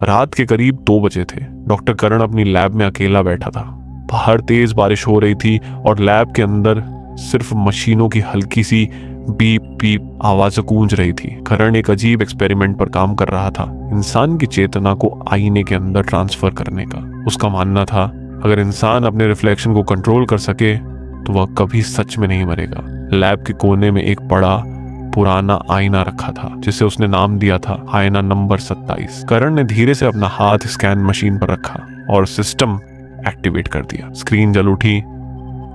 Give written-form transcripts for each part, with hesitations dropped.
रात के करीब 2 बजे थे। डॉक्टर करण अपनी लैब में अकेला बैठा था। बाहर तेज बारिश हो रही थी और लैब के अंदर सिर्फ मशीनों की हल्की सी बीप बीप आवाज़ गूंज रही थी। करण एक अजीब एक्सपेरिमेंट पर काम कर रहा था, इंसान की चेतना को आईने के अंदर ट्रांसफर करने का। उसका मानना था अगर इंसान अपने रिफ्लेक्शन को कंट्रोल कर सके तो वह कभी सच में नहीं मरेगा। लैब के कोने में एक बड़ा पुराना आईना रखा था जिसे उसने नाम दिया था आईना नंबर 27। करण ने धीरे से अपना हाथ स्कैन मशीन पर रखा और सिस्टम एक्टिवेट कर दिया। स्क्रीन जल उठी,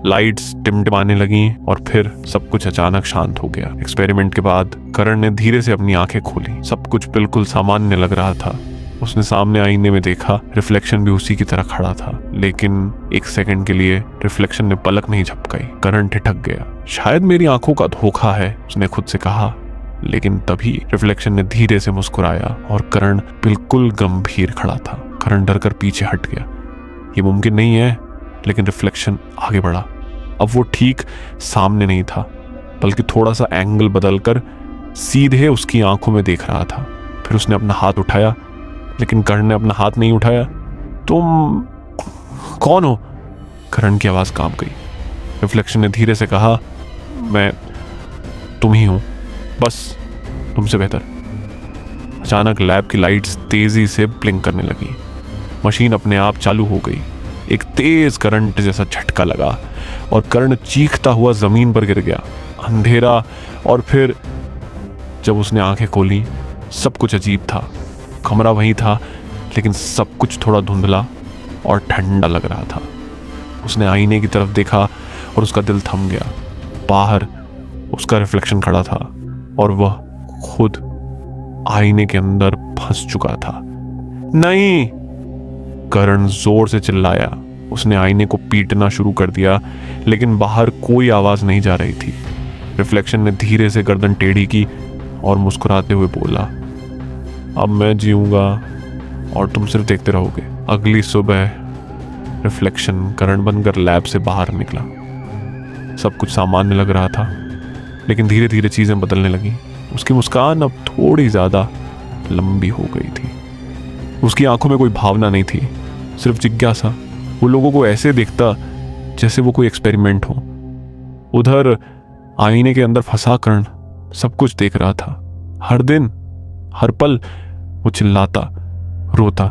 लाइट्स टिमटिमाने लगी और फिर सब कुछ अचानक शांत हो गया। एक्सपेरिमेंट के बाद करण ने धीरे से अपनी आंखें खोली। सब कुछ बिल्कुल सामान्य लग रहा था। उसने सामने आईने में देखा, रिफ्लेक्शन भी उसी की तरह खड़ा था, लेकिन एक सेकंड के लिए रिफ्लेक्शन ने पलक नहीं झपकाई। करण ठिठक गया। शायद मेरी आंखों का धोखा है, उसने खुद से कहा। लेकिन तभी रिफ्लेक्शन ने धीरे से मुस्कुराया और करण बिल्कुल गंभीर खड़ा था। करण डर कर पीछे हट गया। ये मुमकिन नहीं है, लेकिन रिफ्लेक्शन आगे बढ़ा। अब वो ठीक सामने नहीं था, बल्कि थोड़ा सा एंगल बदलकर सीधे उसकी आंखों में देख रहा था। फिर उसने अपना हाथ उठाया, लेकिन करण ने अपना हाथ नहीं उठाया। तुम कौन हो? करण की आवाज कांप गई। रिफ्लेक्शन ने धीरे से कहा, मैं तुम ही हूं, बस तुमसे बेहतर। अचानक लैब की लाइट्स तेजी से ब्लिंक करने लगी। मशीन अपने आप चालू हो गई। एक तेज करंट जैसा झटका लगा और करण चीखता हुआ जमीन पर गिर गया। अंधेरा, और फिर जब उसने आंखें खोली, सब कुछ अजीब था। कमरा वही था, लेकिन सब कुछ थोड़ा धुंधला और ठंडा लग रहा था। उसने आईने की तरफ देखा और उसका दिल थम गया। बाहर उसका रिफ्लेक्शन खड़ा था और वह खुद आईने के अंदर फंस चुका था। नहीं! करण जोर से चिल्लाया। उसने आईने को पीटना शुरू कर दिया, लेकिन बाहर कोई आवाज नहीं जा रही थी। रिफ्लेक्शन ने धीरे से गर्दन टेढ़ी की और मुस्कुराते हुए बोला, अब मैं जीऊंगा और तुम सिर्फ देखते रहोगे। अगली सुबह रिफ्लेक्शन करण बनकर लैब से बाहर निकला। सब कुछ सामान्य लग रहा था, लेकिन धीरे धीरे चीजें बदलने लगी। उसकी मुस्कान अब थोड़ी ज्यादा लंबी हो गई थी। उसकी आंखों में कोई भावना नहीं थी, सिर्फ जिज्ञासा। वो लोगों को ऐसे देखता जैसे वो कोई एक्सपेरिमेंट हो। उधर आईने के अंदर फंसा करण सब कुछ देख रहा था। हर दिन, हर पल वो चिल्लाता, रोता,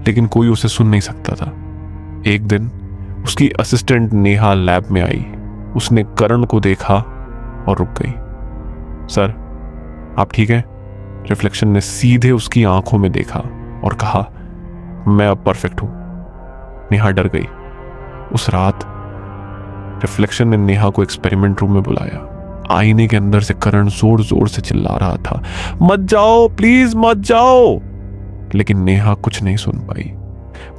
लेकिन कोई उसे सुन नहीं सकता था। एक दिन उसकी असिस्टेंट नेहा लैब में आई। उसने करण को देखा और रुक गई। सर, आप ठीक हैं? रिफ्लेक्शन ने सीधे उसकी आंखों में देखा और कहा, मैं अब परफेक्ट हूं। नेहा डर गई। उस रात रिफ्लेक्शन ने नेहा को एक्सपेरिमेंट रूम में बुलाया। आईने के अंदर से करण जोर जोर से चिल्ला रहा था, मत जाओ, प्लीज मत जाओ। लेकिन नेहा कुछ नहीं सुन पाई।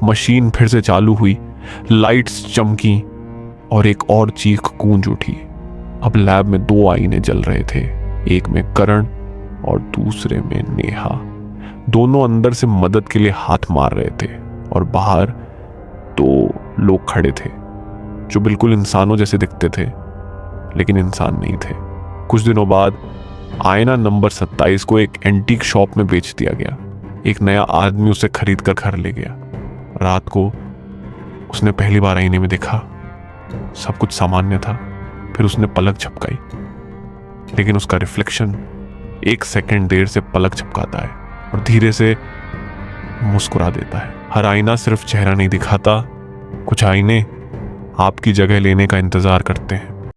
मशीन फिर से चालू हुई, लाइट्स चमकी और एक और चीख गूंज उठी। अब लैब में 2 आईने जल रहे थे, एक में करण और दूसरे में नेहा। दोनों अंदर से मदद के लिए हाथ मार रहे थे और बाहर 2 लोग खड़े थे जो बिल्कुल इंसानों जैसे दिखते थे, लेकिन इंसान नहीं थे। कुछ दिनों बाद आईना नंबर 27 को एक एंटीक शॉप में बेच दिया गया। एक नया आदमी उसे खरीद कर घर ले गया। रात को उसने पहली बार आईने में देखा। सब कुछ सामान्य था। फिर उसने पलक झपकाई, लेकिन उसका रिफ्लेक्शन 1 सेकंड देर से पलक झपकाता है और धीरे से मुस्कुरा देता है। हर आईना सिर्फ चेहरा नहीं दिखाता, कुछ आईने आपकी जगह लेने का इंतजार करते हैं।